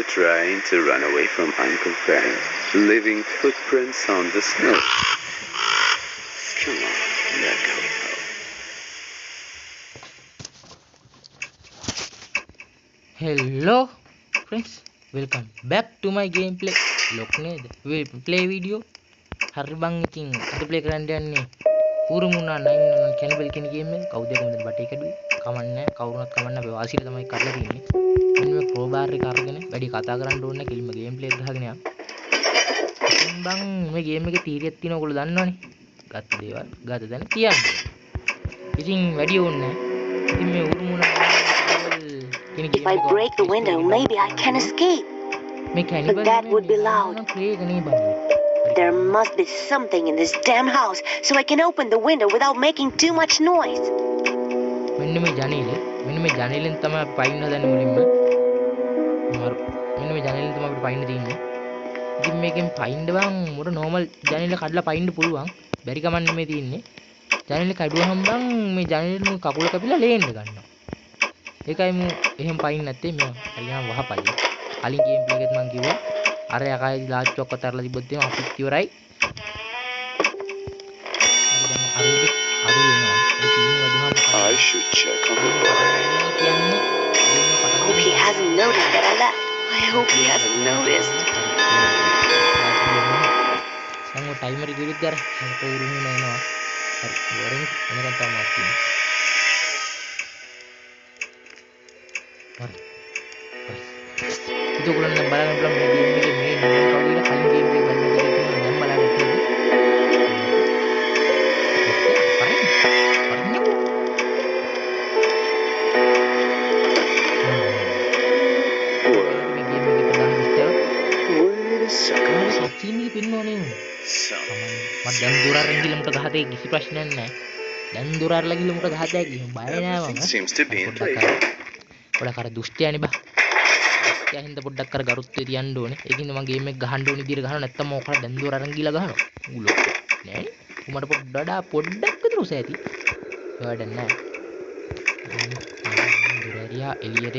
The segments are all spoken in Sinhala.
trying to run away from Uncle Ben, leaving footprints on the snow. Come on, let go. Hello friends, welcome back to my gameplay vlog නේද? play video. හරි බං ඉතින් අද play කරන්න යන්නේ ඌරුමුණා 9 කැනිබල් කියන ගේම් එක. කවුද කොහොමද බටේ කැඩුවේ? කමන්නේ කවුරුනත් කමන්නේ අපි වාසියට තමයි කරලා තින්නේ. මෙන්න මේ crowbar එක අරගෙන වැඩි කතා කරන්න ඕනේ නැහැ. කෙලින්ම gameplay එක ගහගෙන යන්න. ඉතින් බං මේ ගේම් එකේ තීරියක් තියෙනවා ඔයගොල්ලෝ දන්නවනේ. ගත්ත දේවල් ගත දැන තියන්නේ. ඉතින් වැඩි ඕනේ නැහැ. ඉතින් මේ ඌරුමුණා If I break the window, maybe I can escape. But that would be loud. There must be something in this damn house, so I can open the window without making too much noise. මෙන්න මේ ජනේලෙන් තමයි පයින්න හදන්නේ මුලින්ම. මෙන්න මේ ජනේලෙන් තමයි අපිට පයින්න තියෙන්නේ. ඉතින් මේකෙන් පයින්න බං මොර නෝමල් ජනේල කඩලා පයින්න පුළුවන්. බැරි කමන්නේ මේ තියෙන්නේ. ජනේල කඩුවහම බං මේ ජනේලෙන් කකුල කපිලා ලේන්න ගන්නවා. ඒකයි මු එහෙම පයින් නැත්තේ මම කලින් වහපල්ල. කලින් ගේම් ප්ලේ එකත් මම කිව්වා අර යකයි ලාච්චුවක් අතරලා තිබ්බොත් එහෙම අපිත් ඉවරයි. I should check on the bar. Hope he hasn't noticed that I left. I hope he hasn't noticed. සංගෝ ටයිමර් එක විරුද්ධ අර මට උරුම නෑනවා. හරි ඉවරයි එනකන් තමයි මාත් itu kalau nembal belum game ini kalau kita kali game ini baru kita nembal itu dan durar lagi lem ke hati gisi prasnan nah dan durar lagi lem ke hati gisi bayarnya udah karena dusti ani bah ya hinda පොඩ්ඩක් කර ගරුත්වේ තියන්න ඕනේ. ඒකින්ද මම ගේම් එක ගහන්න ඕනේ විදියට ගහනවා නැත්තම් මොකද දැන්දුර අරන් ගිහලා ගහනවා. උගලෝ. නෑ. උඹට පොඩ්ඩක් විතර උස ඇති. වැඩ නැහැ. දුරරියා එළියට.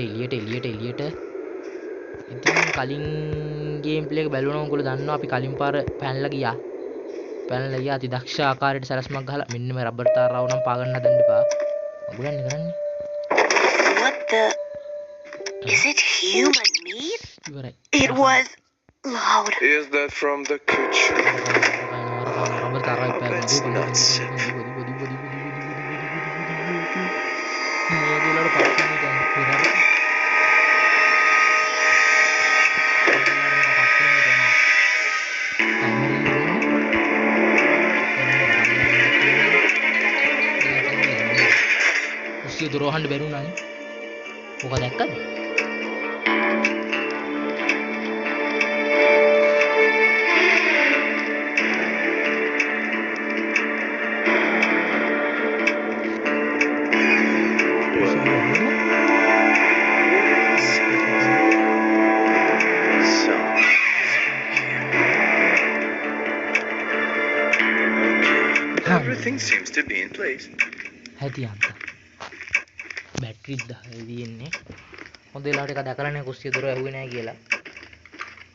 ඉතින් කලින් ගේම් ප්ලේ එක බැලුවම උගලෝ දන්නවා අපි කලින් පාර පැනලා ගියා. අති දක්ෂ ආකාරයට සරස්මක් ගහලා මෙන්න මේ රබර් තාරාව නම් පාගන්න හදන්න එපා. ඔයගොල්ලන් කරන්නේ. What the Is it human meat? It was loud. Is that from the kitchen? Rohan berunan. Bukan dekat. Everything seems to be in place. Hati anta. Battery දාලා තියෙන්නේ. හොඳ වෙලාවට එක දැකලා නැහැ කුස්සිය දොර ඇහුවේ නැහැ කියලා.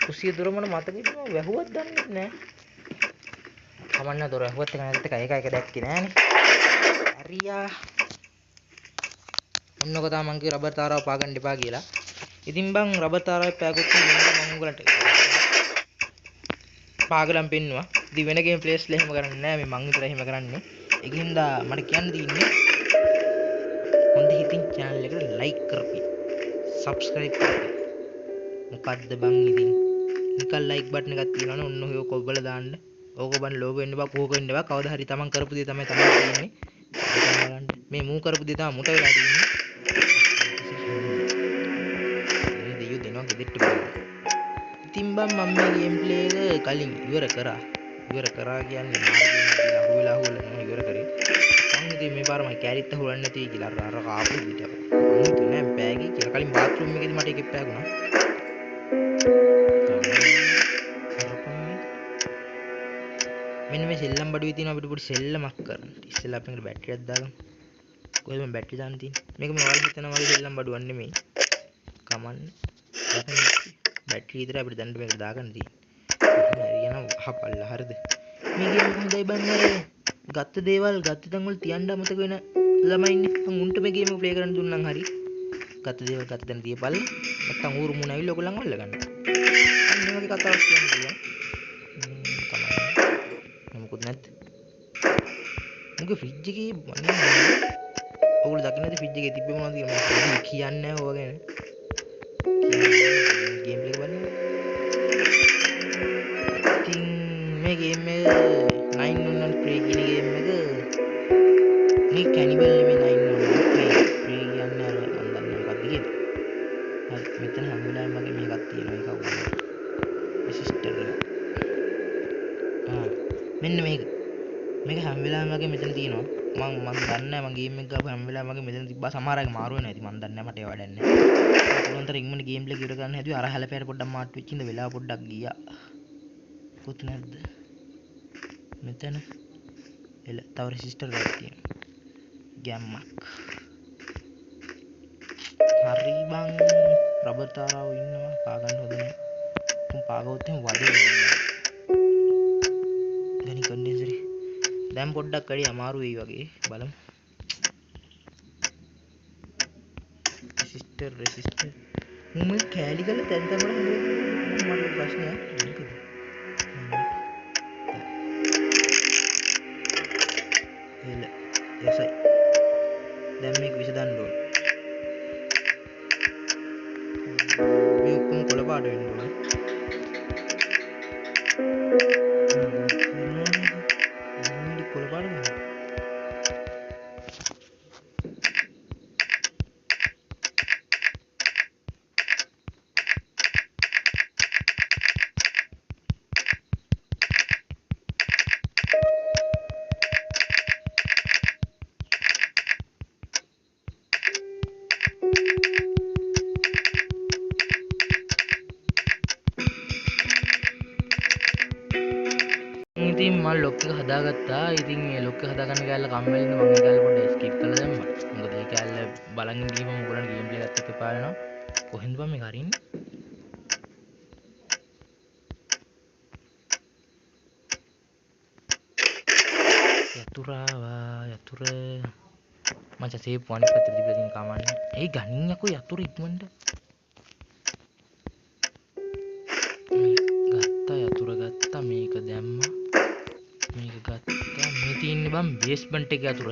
කුස්සිය දොර මට මතකෙ ඉන්නවා වැහුවත් දන්නේ නැහැ. කමන්න දොර ඇහුවත් එක නැත්නම් එක දැක්කේ නැහනේ. හරියා. ඔන්නක තමයි මං කිව්ව රබර් තාරාව පාගන්න එපා කියලා. ඉතින් බං රබර් තාරාවේ පෑගොත් මම උගලන්ට පාගලම් පෙන්නුවා. ඉතින් වෙන ගේම් ප්ලේස් එහෙම කරන්නේ නැහැ. මේ මං විතර එහෙම කරන්නේ. ඒකින්ද මට කියන්න තියෙන්නේ හොඳ හිතින් channel එකට like කරපි. subscribe කරපි. මොකද්ද බං ඉතින් නිකන් like button එකක් තියෙනවනේ ඔන්න ඔය කොබ්බල දාන්න. ඕක බන් ලෝගෝ වෙන්න බා කෝක වෙන්න බා කවදා හරි තමන් කරපු දේ තමයි තියෙන්නේ. බලන්න මේ මූ කරපු දේ තමයි මුට වෙලා තියෙන්නේ. මේ දෙයියෝ දෙනවා ගෙදෙට්ට බලන්න. ඉතින් බං මම මේ ගේම් ප්ලේ එක කලින් ඉවර කරා කියන්නේ මාර්ගයෙන් අහුවෙලා ඉවර කරේ. මම ඉතින් මේ පාර මම කැරිත් අහුලන්නේ නැති කියලා අර කාපු විදිහට අපේ. මම තුනේ බෑගේ කියලා කලින් බාත්රූම් එකේදී මට එකෙක් පෑගුණා. මෙන්න මේ සෙල්ලම් බඩුවේ තියෙන අපිට පොඩි සෙල්ලමක් කරන්න. ඉස්සෙල්ලා අපි මේකට බැටරියක් දාගමු. කොහෙද මම බැටරි දාන්න තියෙන්නේ? මේක මේ ඔයාලා හිතන වගේ සෙල්ලම් බඩුවක් නෙමෙයි. කමන්න. බැටරි විතර අපිට දැන් මේකට දාගන්න තියෙන්නේ. හරි යනවා අහපල්ලා හරිද? මේ ගේම් එක හොඳයි බං අර ගත්ත දේවල් ගත්ත තැන් වල තියන්න අමතක වෙන ළමයි ඉන්නේ. මං උන්ට මේ ගේම් එක ප්ලේ කරන්න දුන්නම් හරි. ගත්ත දේවල් ගත්ත තැන තියපල්ලා. නැත්තම් ඌරු මුණ ඇවිල්ලා ඔයගොල්ලන් අල්ල ගන්න. අන්න මේ වගේ කතාවක් කියන්න පුළුවන්. තමයි. මොකුත් නැද්ද? මුගේ ෆ්‍රිජ් එකේ ඔයගොල්ලෝ දකින්න නැති ෆ්‍රිජ් එකේ තිබ්බේ මොනවද කියලා මම කියන්නේ නැහැ ඕවා ගැන. ගේම් ප්ලේ බලන්න. ඉතින් මේ ගේම් එක 911 Prey කියන ගේම් එක මේ කැනිබල් නෙමෙයි 911 Prey කියන්නේ අර මම දන්නේ මොකක්ද කියලා. හරි මෙතන හැම වෙලාවෙම මගේ මේකක් තියෙනවා ඒක සිස්ටර් එක. මෙන්න මේක හැම වෙලාවෙම මගේ මෙතන තියෙනවා. මම දන්නේ නැහැ මම ගේම් එක ගාපු හැම වෙලාවෙම මගේ මෙතන තිබ්බා. සමහර අය මාරු වෙනවා. ඉතින් මම දන්නේ නැහැ මට ඒව වැඩක් නැහැ. පුළුවන්තර ඉක්මනට ගේම් ප්ලේ ඉවර ගන්න හැදුවේ. අර හැලපෑට පොඩ්ඩක් මාට් වෙච්ච ඉඳ වෙලාව පොඩ්ඩක් ගියා. පුත් නැද්ද? මෙතන එල තව රෙසිස්ටර් එකක් තියෙනවා. ගැම්මක්. හරි බං රබර් තාරාව ඉන්නවා. පා ගන්න හොඳ නැහැ. උන් පාගවුත් එහෙම වදේ වෙනවා. ගනි කන්ඩෙන්සරේ දැන් පොඩ්ඩක් වැඩි අමාරු වෙයි වගේ බලමු. රෙසිස්ටර් මම කෑලි කරලා තැන් තැන් වල මට ප්‍රශ්නයක් මොකද? එල එසයි දැන් මේක විසඳන්න ඕන. මේ ඔක්කොම කොළ පාට වෙන්න ඕන. කොළ පාට ගන්න. ඉතින් මම ලොක් එක හදාගත්තා. ඉතින් මේ ලොක් එක හදාගන්න කැල්ල කම්මැලිද මම ඒ කැල්ල පොඩ්ඩක් ස්කිප් කරලා දැම්මා. මොකද ඒ කැල්ල බලන් ගිහම උගලන් ගේම් ප්ලේ එකත් එක්ක එපා වෙනවා. කොහෙන්ද බං මේක අරින්නේ? යතුර මචං සේව් වනිත් පැත්තට තිබිලා තියෙන කමන්නේ. ඒ ගණින් යකෝ යතුර ඉක්මනට. ගත්තා මේක දැම්මා. මේක ගත්තා මේ තියෙන්නේ බම් බේස්මන්ට් එකේ අතුර.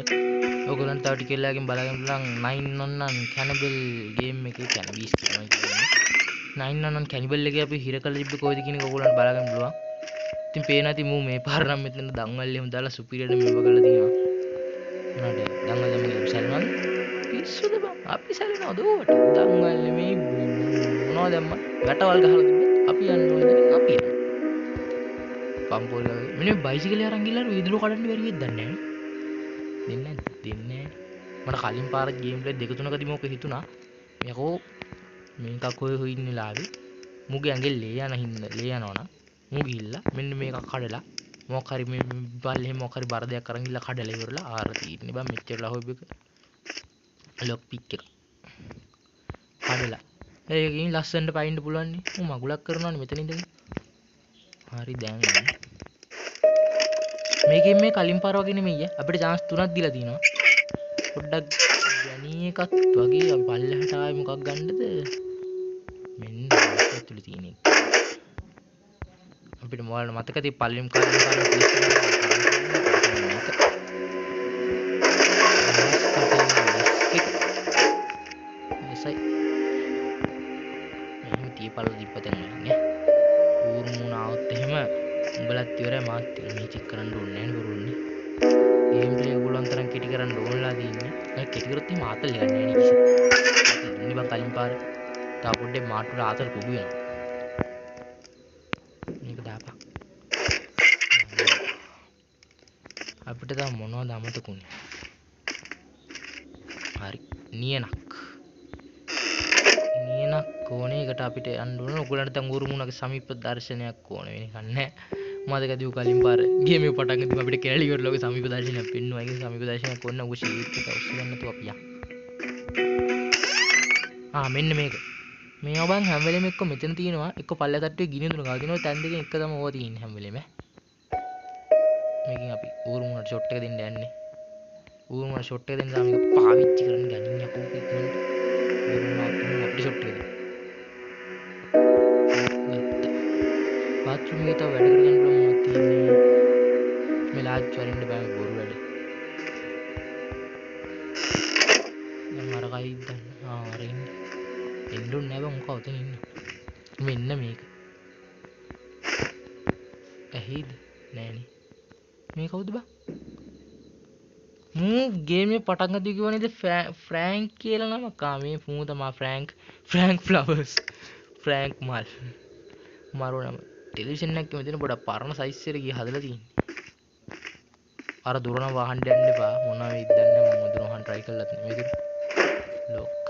ඔයගොල්ලන්ට තව ටික වෙලාවකින් බලන්න පුළුවන් 911 කැනිබල් ගේම් එකේ කැනිබීස් කියනවා කියන්නේ. 911 කැනිබල් එකේ අපි හිර කරලා තිබ්බේ කොයිද කියන එක ඔයගොල්ලන්ට බලන්න පුළුවන්. ඉතින් පේන ඇති මූ මේ පාර නම් මෙතන දන්වැල් එහෙම දාලා සුපිරියට මේව කරලා තියෙනවා. මොනවද දන්වැල් මේ සැලනවද? පිස්සුද බං අපි සැලනවද ඕවට? දන්වැල් මේ මොනවද දැම්ම? වැටවල් ගහලා තිබ්බත් අපි යන්න ඕනේ අපි යනවා. පම්පෝල මෙන්න බයිසිකලේ අරන් ගිහලා වීදුරු කඩන්න බැරි වෙද්ද දන්නේ නැහැ. දෙන්නේ මට කලින් පාර ගේම් ප්ලේ දෙක තුනකදී මොකද හිතුණා. යකෝ මේකක් හොය ඉන්නේ ලාවේ. මුගේ ඇඟෙල් ලේ යන හින්දා ලේ යනවනම් මු ගිහිල්ලා මෙන්න මේක කඩලා මොකක් හරි මේ බල්ලේ මොකක් හරි බර දෙයක් අරන් ගිහලා කඩලා ඉවරලා ආර තියෙන්නේ බං මෙච්චර ලහොබ් එක ලොක් පික් එක කඩලා ඒකකින් ලස්සනට පයින්න පුළුවන් නේ. මු මගුලක් කරනවානේ මෙතන ඉඳන්. හරි දැන් මේකෙන් මේ කලින් පාර වගේ නෙමෙයි අපිට chance තුනක් දීලා තිනවා. පොඩ්ඩක් ගැණී එකක් වගේ අපි පල්ලෙහාට ආවේ මොකක් ගන්නද? මෙන්න ඇතුලේ තියෙන එක. අපිට මොකක්ද මතකද පල්ලෙම් කාලේ පල්ල දීපතෙන් නේ. ඌරු මුණ આવත් එහෙම උඹලත් ඉවරයි මාත් මේ චෙක් කරන්න ඕනේ නැහැ නේ බරුන්නේ. ගේම් ප්ලේ ඔයගොල්ලන් තරම් කෙටි කරන්න ඕනලා තියෙන්නේ. ඒක කෙටි කරොත් එහෙම ආතල් ගන්න නැහැ නේ කිසි. ඉන්නේ බං කලින් පාර. තා පොඩ්ඩේ මාට් වල ආතල් කුඩු වෙනවා. මේක දාපන්. අපිට තව මොනවද අමතකුනේ? හරි. නියනක් ඕනේ. එකට අපිට යන්න ඕන. ඔයගොල්ලන්ට දැන් ඌරු මුණගේ සමීප දර්ශනයක් ඕනේ වෙන එකක් නැහැ. මතකදී උ කලින් පාර ගේම් එක පටන් ගත්තම අපිට කැලි ඉවරලා ඔගේ සමීප දර්ශනයක් පෙන්නුවා. ඒක සමීප දර්ශනයක් ඕන උග ෂීට් එක ඔස්සේ ගන්න තු අපි යන්න. මෙන්න මේක. මේ බං හැම වෙලෙම එක්ක මෙතන තියෙනවා එක්ක පල්ල තට්ටුවේ ගිනි දුන ගාව තියෙනවා තැන් දෙකෙන් එක තමයි ඕවා තියෙන්නේ හැම වෙලෙම මේකෙන් අපි ඌරුමුණට ෂොට් එක දෙන්න යන්නේ ඌරුමුණට ෂොට් එක දෙන්න සා මේක පාවිච්චි කරන්න ගනින් යකෝ ඉක්මනට ඌරුමුණට අපිට ෂොට් එක දෙන්න बाथरूम में तो वेट करके हम लोग होती है मिलाज चोरिंड बाय बोरू वेट हमारा का इधर हाँ रिंग इंडो ने बंग का होते नहीं मैं इन्ना मेक अहीद नहीं मैं का उधर बा गेम में पटांग दिखी वाली तो फ्रैंक के लिए ना मकामी फूँ तो माँ फ्रैंक फ्लावर्स फ्रैंक माल मारो ना टेलीविजन එක මෙතන පොඩක් පරණ සයිස් එකට ගිය හදලා තියෙන්නේ. අර දුරන වාහන යන්න එපා. මොනවා වෙයිද දන්නේ නැහැ. මම දුරන වාහන try කරලත් නෙමෙයි මේක. ලොක්.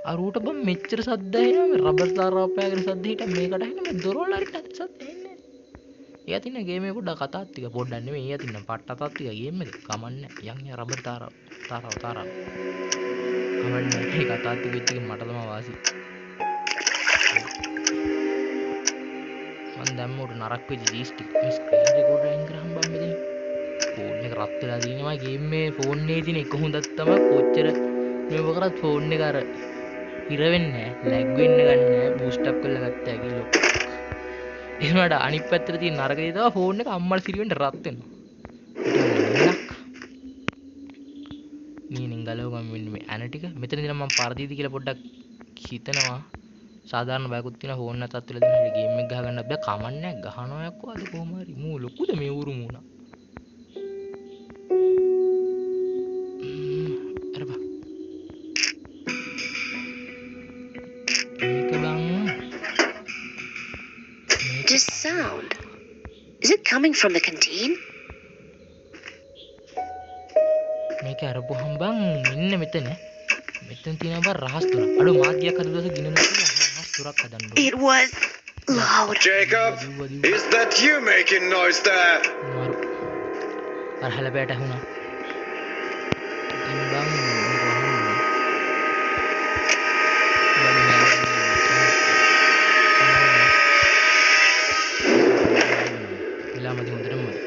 අර ඌට බම් මෙච්චර සද්ද ඇහෙනවා. මේ රබර් තාරාවක් පෑගෙන සද්ද හිට මේකට ඇහෙන්නේ මේ දොරවල් හරියට සද්ද ඇහෙන්නේ. එයා තින්න ගේම් එක පොඩ්ඩක් කතාත් ටික පොඩ්ඩක් නෙමෙයි. එයා තින්න පට්ටතත් ටික ගේම් එක. කමන්නේ. යන් රබර් තාරාව. කමන්නේ. මේ කතාත් ටික වෙච්ච එක මට තමයි වාසි. දැම්මට නරක් වෙච්ච ජීස්ටික් මේ ස්ක්‍රීන් රෙකෝඩර් අයින් කරාම බම් මෙතන ෆෝන් එක රත් වෙලා තියෙනවා ගේම් මේ ෆෝන් එකේ තියෙන එක හොඳක් තමයි කොච්චර මේව කරත් ෆෝන් එක අර හිර වෙන්නේ නැහැ ලැග් වෙන්න ගන්න නැහැ බූස්ට් අප් කරලා ගත්ත හැකි ලොක් එහෙමඩ අනිත් පැත්තට තියෙන නරක දේ තමයි ෆෝන් එක අම්මලා සිරිවෙන්න රත් වෙනවා මීනින් ගලව මම මේ ඇන ටික මෙතන ඉඳන් මම පරදීද කියලා පොඩ්ඩක් හිතනවා साधारण बाइक තියෙන ෆෝන් එකත් වෙලා දෙන ගේම් එක ගහ ගන්න බෑ කමන්නේ ගහනවා යක්කෝ අද කොහම හරි මූ ලොකුද මේ උරු මූණා අර බා මේක බං This sound, is it coming from the canteen? මේක අරපුවහම බං මෙන්න මෙතන තියෙන බං රහස් තුන අඩු මාධ්‍යයක් හදුවස ගිනන It was loud. Jacob, is that you making noise there? Arhala beta huna. Timbang bila mati mundur mati.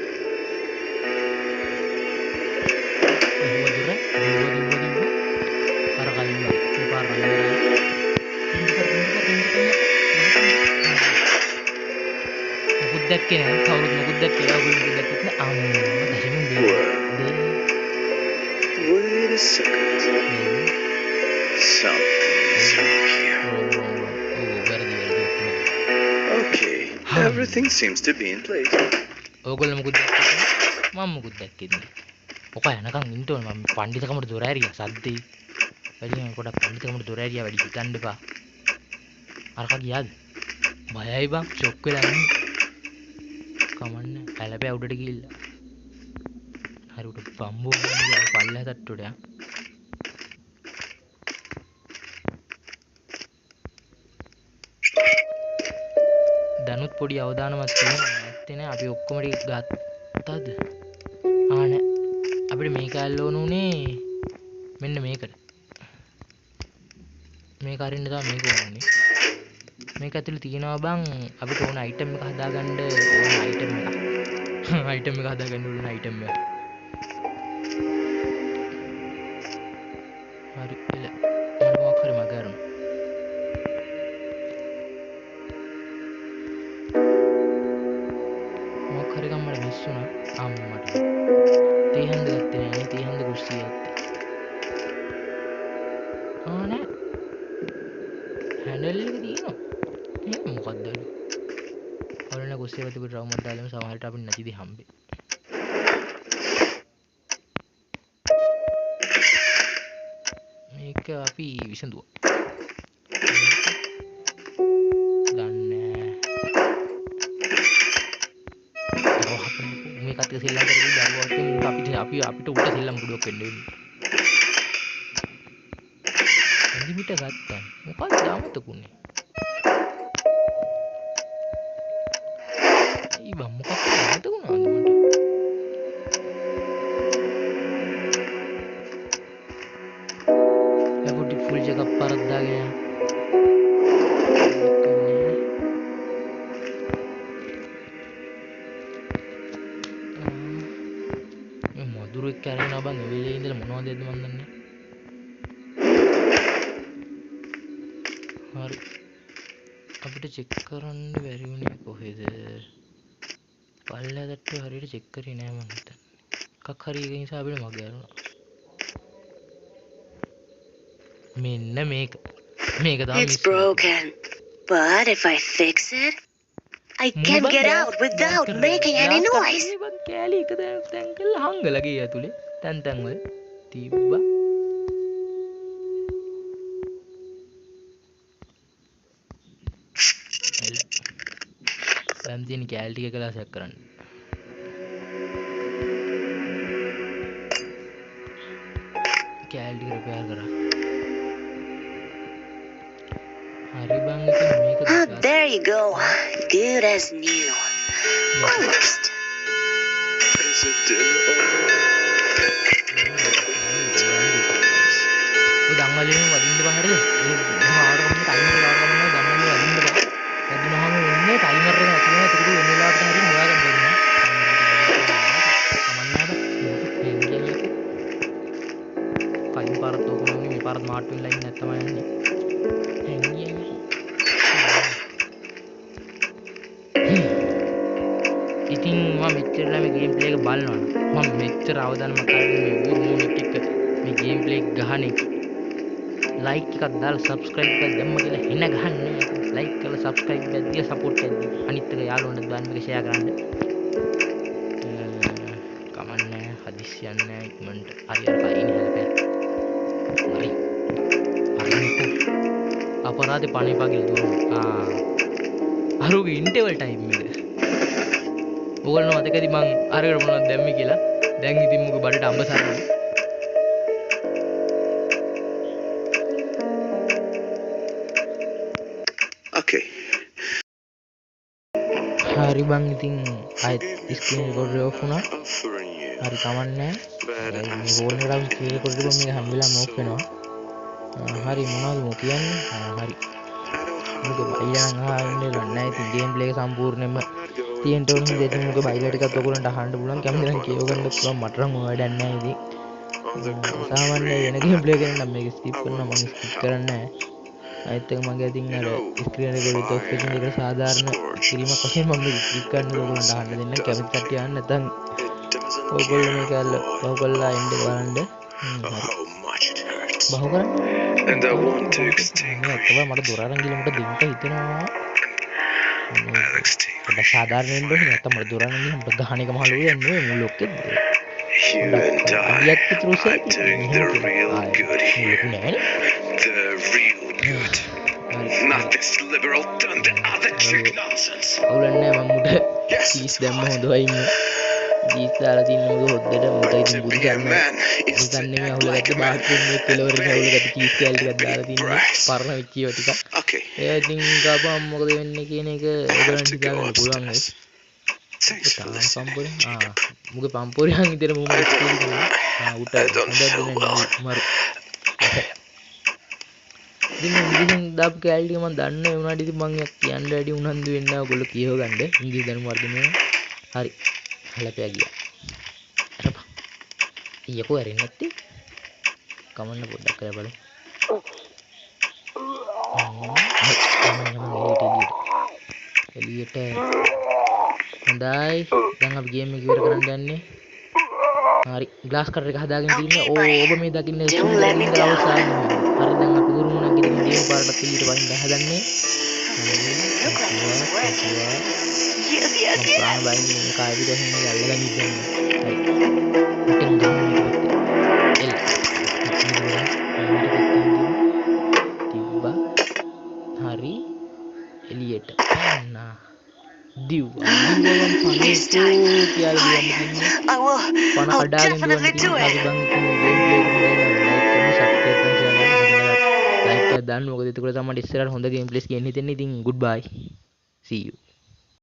දැක්කේ නැහැ කවුරුත් මොකුත් දැක්කේ නැහැ ඔයගොල්ලෝ මොකුත් දැක්කේ නැහැ අම්මා දැසෙමින් දෙන්න Wait a second. Something's wrong here. Okay, everything seems to be in place. ඔයගොල්ලෝ මොකුත් දැක්කේ නැහැ මම මොකුත් දැක්කේ නැහැ ඔක යනකම් ඉන්න ඕනේ මම පඬිතුකමට දොර ඇරියා සද්දේ වැඩි මම පොඩක් පඬිතුකමට දොර ඇරියා වැඩි හිතන්න එපා අරකා ගියාද බයයි බං ෂොක් වෙලා ඉන්නේ කමන්න ඇලපෑ උඩට ගිහිල්ලා හරි උඩ බම්බෝ ගියා පල්ලෙහා තට්ටුවට යා දනුත් පොඩි අවදානමක් තියෙනවා නැත්තේ නේ අපි ඔක්කොම ටික ගත්තද ආ නෑ අපිට මේක ඇල්ල ඕන උනේ මෙන්න මේකට මේක අරින්න තමයි මේක ඕනේ මේක ඇතුලේ තියෙනවා බං අපිට ඕන අයිටම් එක හදාගන්න ඕන අයිටම් එක හදාගන්න ඕන අයිටම් එක හරි එල මම මොකක් හරි මගාරමු මොකක් හරි ගම්මඩ මිස් වුණා අම්මට තේ හන්ද ගත්තේ නෑ තේ හන්ද කුස්සිය ගත්තේ ආ නෑ හැන්ඩල් එක තියෙනවා මොකක්ද ඔයාලා කුස්සිය වතුකට රවුමක් දාලම සමහරට අපිට නැතිද හම්බේ මේක අපි විසඳුවා දන්නේ මේකත් සෙල්ලම් කරගෙන දරුවෝ අපිට උට සෙල්ලම් පුඩුවක් වෙන්න වෙන්නේ එදිමිට ගත්තා මොකක්ද අමතකුනේ ඉබම් මොකක්ද අමතකුණාද මට ලැබුටි ෆුල් එකක් පරක් දාගෙන ඌරුවෙක් කැරෙනවා බං ඒ වෙලේ ඉඳලා මොනවද දෙද්ද මන් දන්නේ හරි අපිට චෙක් කරන්න බැරි වුණේ කොහෙද පල්ලෙහාට හරියට චෙක් කරේ නෑ මං හිතන්නේ එකක් හරි ඒක නිසා අපිට මග ඇරුණා මෙන්න මේක තමයි It's broken. But if I fix it, I can get out without making any noise. කෑලි එක තැන් කළා හංගලා ගියේ ඇතුලේ තැන් වල තිබ්බා දැන් තියෙන කෑලි ටික කළා සෙක් කරන්න කෑලි ටික රිපෙයාර් කරා හරි බං ඉතින් මේක There you go. Good as new. What next? Is it dinner over? ඔය දන්වලින් වදින්න බං හරිද? ඒ මම ආවරකට ටයිමර් එක ආවම නෑ දන්වලින් වදින්න බං. වදිනවම වෙන්නේ ටයිමර් එක නැති වෙනවා. ඒකට වෙන වෙලාවට හරි හොයාගන්න බැරිනවා. කයින් පාරත් ඕකම මේ පාරත් මාට් වෙලා ඉන්නේ නැත්තම යන්නේ. ඉතින් මම මෙච්චරලා මේ ගේම් ප්ලේ එක බලනවා මම මෙච්චර අවධානයක් කරගෙන මේ ඌරුමුණෙක් එක්ක මේ ගේම් ප්ලේ එක ගහන එක ලයික් එකක් දාලා සබ්ස්ක්‍රයිබ් එකක් දැම්ම කියලා හෙන ගහන්නේ ලයික් කරලා සබ්ස්ක්‍රයිබ් එකක් දීලා සපෝට් එකක් දීලා අනිත් එක යාළුවන්ට දාන්න මේක ෂෙයා කරන්න කමන්නේ හදිස්සියක් නැහැ ඉක්මනට හරි අර කයින් හැලපෑ හරි අපරාධේ පණේ පගිල දුවනවා අරුගේ ඉන්ටර්වල් ටයිම් එක ඕගොල්ලෝ මතකද මං අරකට මොනවද දැම්මේ කියලා දැන් ඉතින් මුගේ බඩට අඹ සරනවා Okay. හරි බං ඉතින් ආයෙත් ස්ක්‍රීන් රෙකෝඩර් ඔෆ් වුණා Offering you හරි කමන්නේ bad මේ ෆෝන් එකට අපි ස්ක්‍රීන් රෙකෝඩර් එක මේක හැම වෙලාවෙම ඔෆ් වෙනවා හරි මොනවද මෝ කියන්නේ හරි මුගේ බයිලා නම් ආන්නේ නැහැ ඉතින් ගේම් ප්ලේ එක සම්පූර්ණයෙන්ම තියෙන්න ඕන හින්දා ඉතින් මුගේ බයිලා ටිකත් ඔයගොල්ලන්ට අහන්න පුළුවන් කැමති නම් කියව ගන්න පුළුවන් මට නම් ඔය වැඩක් නැහැ ඉතින් සාමාන්‍ය වෙන ගේම් ප්ලේ එකෙන් නම් මේක ස්කිප් කරනවා මම ස්කිප් කරන්නේ නැහැ අයිත් එක මගේ අතින් අර ස්ක්‍රීන් රෙකෝඩර් එක ඔෆ් එකකින් ඒකට සාධාරණ කිරීමක් වශයෙන් මම මේක ස්කිප් කරන්න ඔයගොල්ලන්ට අහන්න දෙන්න කැමති කට්ටිය අහන්න නැත්නම් ඔයගොල්ලෝ මේක බහුකොල්ලා එන්න බලන්න how much it hurts. බහු කරන්න And I want to extinguish මට දොර අරන් ගිහලා මට දෙන්න හිතෙනවා I'll extinguish මට සාධාරණ වෙන්න ඕනේ නැත්නම් මට දොර අරන් ගිහලා මට ගහන එක මහලු වෙන්නේ මුළු ලොක්කෙත් you and I. I'm doing the real good here. The real good. Not this liberal done the other trick nonsense. අවුලන්නේ මම්මුට Yes, keys දැම්ම හොඳයි ඉන්න ජීස් දාලා තින්න ඔය හොද්දට මොකද ඉතින් To බුදු be a ගන්න man is to ඉතින් මේ act අවුල like ගැත්ත a man. බාත්රූම් එකේ කෙලවරේ අවුල ගැත්ත කීස් කැල් ටිකක් දාලා තින්න price. පරණ වෙච්ච ඒවා ටික Okay. ඒ ඉතින් ගාපුවම මොකද වෙන්නේ කියන එක I have ඔයගලන්ට to go හිතාගන්න පුළුවන් upstairs. Thanks for තාම listening, පම්පොරේ Jacob. මුගේ පම්පොරියන් විතර මුම එක්ස්පීරියන්ස් කරනවා උට I don't feel well. මරු ඉතින් ඉංග්‍රීසියෙන් දාපු කැලේ ටික මම දන්නේ ඒ වුණාට ඉතින් මම කියන්න වැඩි උනන්දු වෙන්නේ නැහැ ඔයගොල්ලෝ කියව ගන්න ඉංග්‍රීසි දැනුම වර්ධනය හරි හැලපෑ ගියා අරපා ඊයකෝ ඇරෙන්නේ නැත්තේ කමන්න පොඩ්ඩක් කරලා බලමු එළියට හොඳයි දැන් අපි ගේම් එක ඉවර කරන්න යන්නේ හරි ග්ලාස් කටර් එක හදාගෙන තින්නේ ඔබ මේ දකින්නේ Don't let me down. හරි දැන් අපි උරුමුණක් ගෙදරින් ගේම් පාරට ඊට වයින් හදන්නේ Yes, yes, මම yes. ප්‍රාණ බයින් කාය විදිහින් අල්ලගෙන ඉන්නේ හරි මුටින් ගන්න එල් තිබ්බා හරි එළියට යන්න දිව්වා This time. කියලා I will. පණ I'll කඩාගෙන definitely do හරි it. බං ඉතින් ගේම් ප්ලේ කරන ලයික් එක දාන්න මොකද එතකොට තමයි ඉස්සරහට හොඳ ගේම් ප්ලේස් ගන්න හිතෙන්නේ ඉතින් good bye see you